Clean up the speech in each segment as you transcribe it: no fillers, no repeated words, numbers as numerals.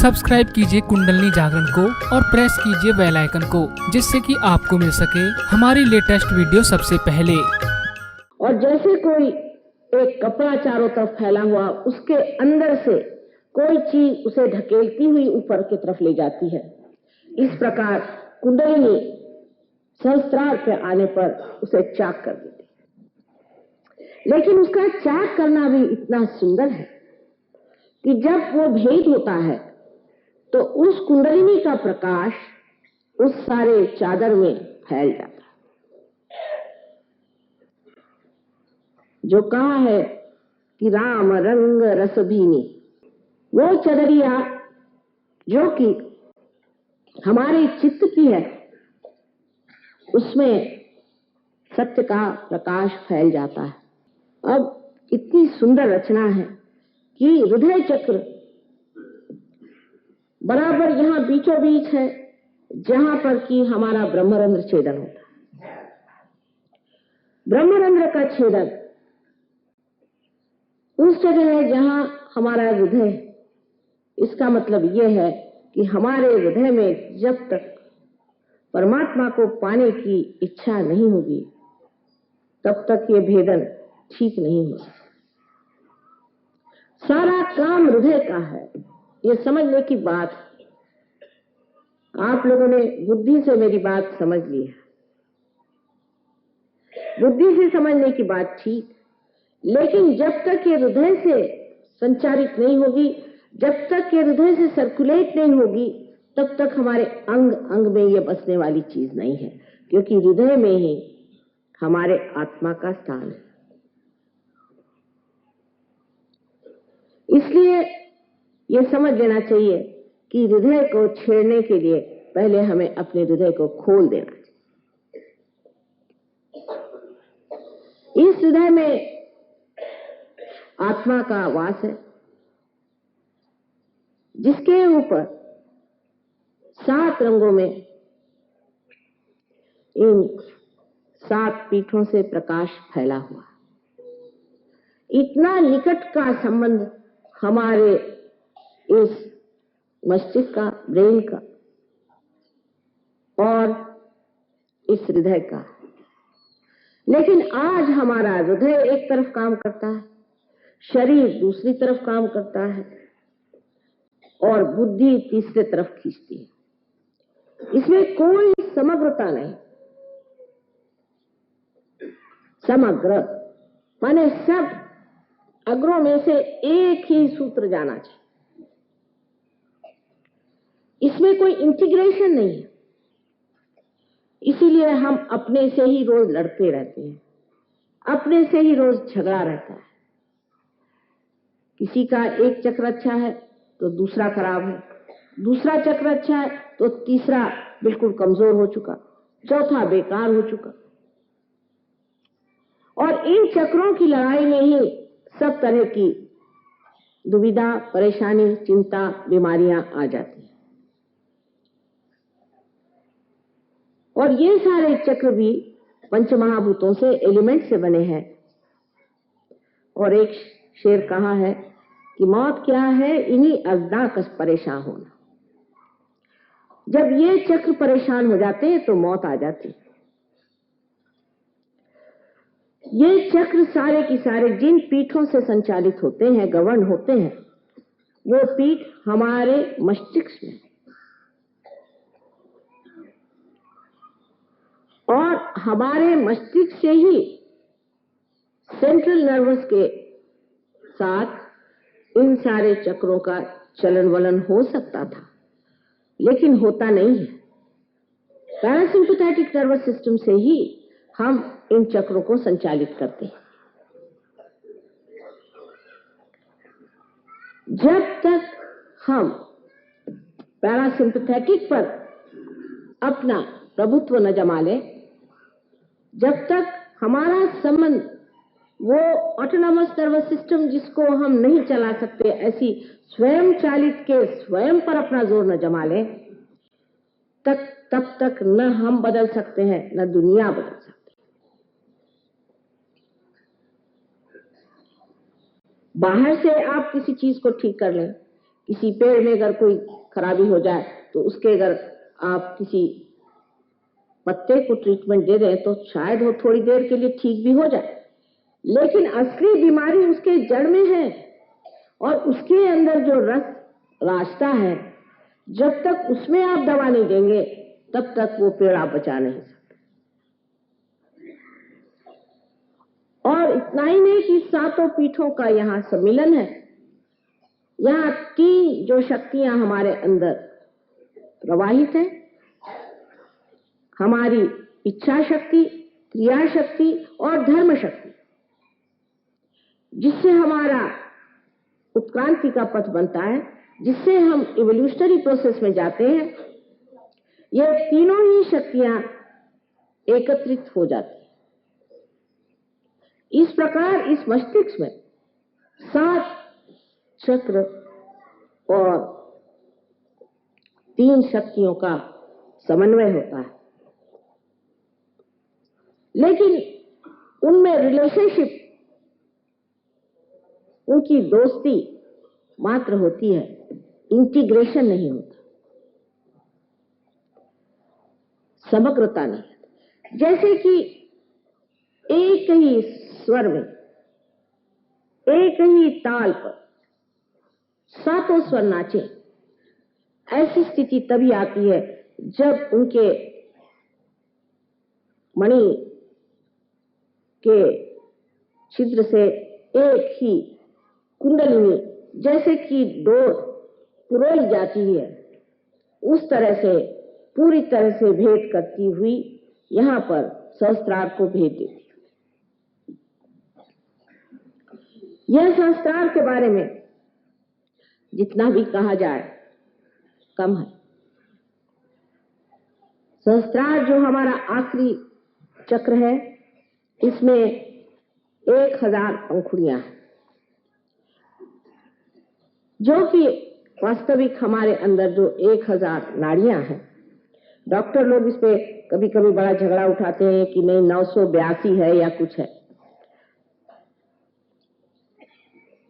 Subscribe कीजिए कुंडलिनी जागरण को और प्रेस कीजिए बेल आइकन को, जिससे कि आपको मिल सके हमारी लेटेस्ट वीडियो सबसे पहले। और जैसे कोई एक कपड़ा चारों तरफ फैला हुआ, उसके अंदर से कोई चीज उसे ढकेलती हुई ऊपर की तरफ ले जाती है, इस प्रकार कुंडलिनी सहस्त्रार पे आने पर उसे चाक कर देती है। लेकिन उसका चाक करना भी इतना सुंदर है कि जब वो भेद होता है तो उस कुंडलिनी का प्रकाश उस सारे चादर में फैल जाता है। जो कहा है कि राम रंग रस भीनी, वो चदरिया जो कि हमारे चित्त की है, उसमें सत्य का प्रकाश फैल जाता है। अब इतनी सुंदर रचना है कि हृदय चक्र बराबर यहां बीचों बीच है, जहां पर कि हमारा ब्रह्मरंध्र छेदन होता है। ब्रह्मरंध्र का छेदन उस जगह है जहां हमारा हृदय। इसका मतलब यह है कि हमारे हृदय में जब तक परमात्मा को पाने की इच्छा नहीं होगी, तब तक ये भेदन ठीक नहीं होगा। सारा काम हृदय का है, ये समझने की बात। आप लोगों ने बुद्धि से मेरी बात समझ ली है, बुद्धि से समझने की बात ठीक, लेकिन जब तक ये हृदय से संचारित नहीं होगी, जब तक ये हृदय से सर्कुलेट नहीं होगी, तब तक हमारे अंग अंग में ये बसने वाली चीज नहीं है, क्योंकि हृदय में ही हमारे आत्मा का स्थान है। इसलिए ये समझ लेना चाहिए कि हृदय को छेड़ने के लिए पहले हमें अपने हृदय को खोल देना चाहिए। इस हृदय में आत्मा का वास है, जिसके ऊपर 7 रंगों में इन 7 पीठों से प्रकाश फैला हुआ। इतना निकट का संबंध हमारे इस मस्तिष्क का, ब्रेन का और इस हृदय का। लेकिन आज हमारा हृदय एक तरफ काम करता है, शरीर दूसरी तरफ काम करता है और बुद्धि तीसरे तरफ खींचती है। इसमें कोई समग्रता नहीं। समग्र माने सब अग्रों में से एक ही सूत्र जाना चाहिए। इसमें कोई इंटीग्रेशन नहीं है। इसीलिए हम अपने से ही रोज लड़ते रहते हैं, अपने से ही रोज झगड़ा रहता है। किसी का एक चक्र अच्छा है तो दूसरा खराब है, दूसरा चक्र अच्छा है तो तीसरा बिल्कुल कमजोर हो चुका, चौथा बेकार हो चुका। और इन चक्रों की लड़ाई में ही सब तरह की दुविधा, परेशानी, चिंता, बीमारियां आ जाती हैं। और ये सारे चक्र भी पंचमहाभूतों से, एलिमेंट से बने हैं। और एक शेर कहा है कि मौत क्या है, इन्हीं अज़दा कस परेशान होना। जब ये चक्र परेशान हो जाते हैं तो मौत आ जाती है। ये चक्र सारे की सारे जिन पीठों से संचालित होते हैं, गवर्न होते हैं, वो पीठ हमारे मस्तिष्क में, और हमारे मस्तिष्क से ही सेंट्रल नर्वस के साथ इन सारे चक्रों का चलन वलन हो सकता था, लेकिन होता नहीं है। पैरासिम्पैथेटिक नर्वस सिस्टम से ही हम इन चक्रों को संचालित करते हैं। जब तक हम पैरासिम्पैथेटिक पर अपना प्रभुत्व न जमा लें, जब तक हमारा संबंध वो ऑटोनॉमस नर्वस सिस्टम जिसको हम नहीं चला सकते, ऐसी स्वयं चालित के स्वयं पर अपना जोर न जमा लें, तब तक न हम बदल सकते हैं, न दुनिया बदल सकती। बाहर से आप किसी चीज को ठीक कर लें, किसी पेड़ में अगर कोई खराबी हो जाए तो उसके अगर आप किसी पत्ते को ट्रीटमेंट दे दें तो शायद वो थोड़ी देर के लिए ठीक भी हो जाए, लेकिन असली बीमारी उसके जड़ में है और उसके अंदर जो रस रास्ता है, जब तक उसमें आप दवा नहीं देंगे तब तक वो पेड़ आप बचा नहीं सकते। और इतना ही नहीं कि सातों पीठों का यहाँ सम्मिलन है। यहाँ तीन जो शक्तियां हमारे अंदर प्रवाहित है, हमारी इच्छा शक्ति, क्रिया शक्ति और धर्म शक्ति, जिससे हमारा उत्क्रांति का पथ बनता है, जिससे हम इवोल्यूशनरी प्रोसेस में जाते हैं। ये तीनों ही शक्तियां एकत्रित हो जाती हैं। इस प्रकार इस मस्तिष्क में 7 चक्र और 3 शक्तियों का समन्वय होता है, लेकिन उनमें रिलेशनशिप, उनकी दोस्ती मात्र होती है, इंटीग्रेशन नहीं होता, समग्रता नहीं। जैसे कि एक ही स्वर में, एक ही ताल पर सातों स्वर नाचे, ऐसी स्थिति तभी आती है जब उनके मणि के छिद्र से एक ही कुंडलिनी जैसे कि डोर पुरोई जाती है, उस तरह से पूरी तरह से भेद करती हुई यहाँ पर सहस्त्रार को भेद देती है। यह सहस्त्रार के बारे में जितना भी कहा जाए कम है। सहस्त्रार जो हमारा आखिरी चक्र है, इसमें 1000 पंखुड़ियां हैं, जो कि वास्तविक हमारे अंदर जो 1000 नाड़ियां हैं। डॉक्टर लोग इस पे कभी कभी बड़ा झगड़ा उठाते हैं कि नहीं 982 है या कुछ है।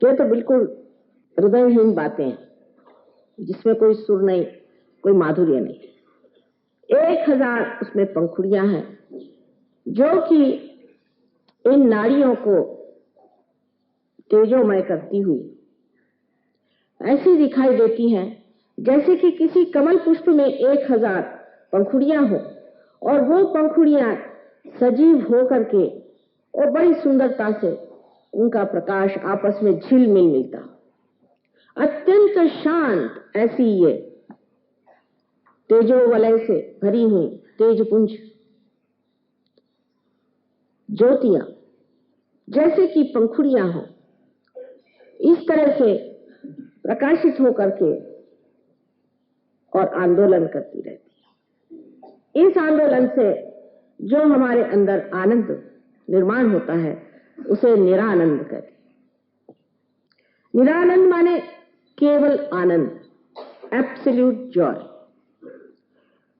ये तो बिल्कुल हृदयहीन बातें हैं, जिसमें कोई सुर नहीं, कोई माधुर्य नहीं। 1000 उसमें पंखुड़ियां हैं, जो कि इन नाड़ियों को तेजोमय करती हुई ऐसी दिखाई देती हैं जैसे कि किसी कमल पुष्प में 1000 पंखुड़ियां हो और वो पंखुड़ियां सजीव होकर के और बड़ी सुंदरता से उनका प्रकाश आपस में झिलमिल मिलता, अत्यंत शांत ऐसी ये तेजोवलय से भरी हुई तेजपुंज ज्योतियां जैसे कि पंखुड़ियां हो, इस तरह से प्रकाशित होकर के और आंदोलन करती रहती है। इस आंदोलन से जो हमारे अंदर आनंद निर्माण होता है उसे निरानंद कहते हैं। निरानंद माने केवल आनंद, एब्सोल्यूट जॉय।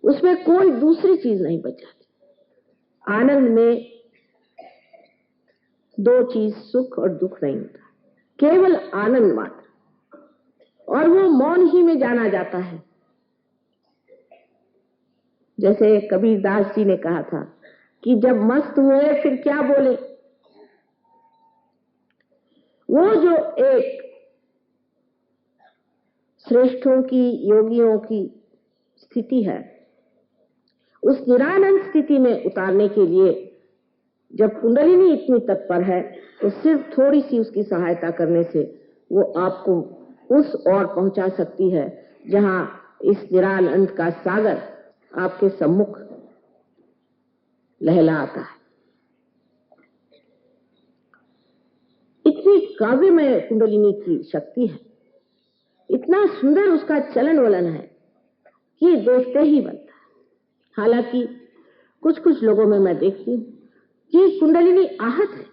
उसमें कोई दूसरी चीज नहीं बच जाती। आनंद में 2 चीज, सुख और दुख नहीं होता, केवल आनंद मात्र, और वो मौन ही में जाना जाता है। जैसे कबीरदास जी ने कहा था कि जब मस्त हुए फिर क्या बोले। वो जो एक श्रेष्ठों की, योगियों की स्थिति है, उस निरानंद स्थिति में उतारने के लिए जब कुंडलिनी इतनी तत्पर है तो सिर्फ थोड़ी सी उसकी सहायता करने से वो आपको उस ओर पहुंचा सकती है जहां इस निरानंद का सागर आपके सम्मुख लहलाता है। इतनी काव्यमय कुंडलिनी की शक्ति है, इतना सुंदर उसका चलन वलन है कि देखते ही बनता है। हालांकि कुछ कुछ लोगों में मैं देखती हूं कि कुंडलिनी आहत है,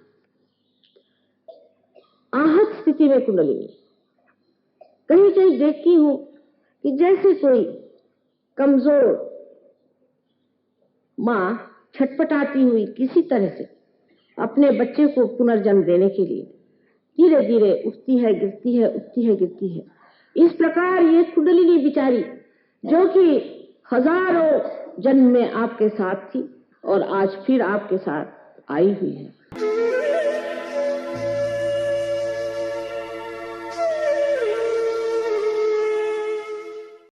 आहत स्थिति में कुंडलिनी। कहीं कहीं देखती हूं कि जैसे कोई कमजोर मां छटपटाती हुई किसी तरह से अपने बच्चे को पुनर्जन्म देने के लिए धीरे धीरे उठती है, गिरती है, उठती है, गिरती है, इस प्रकार ये कुंडलिनी बिचारी जो कि हजारों जन्म में आपके साथ थी और आज फिर आपके साथ आई हुई है।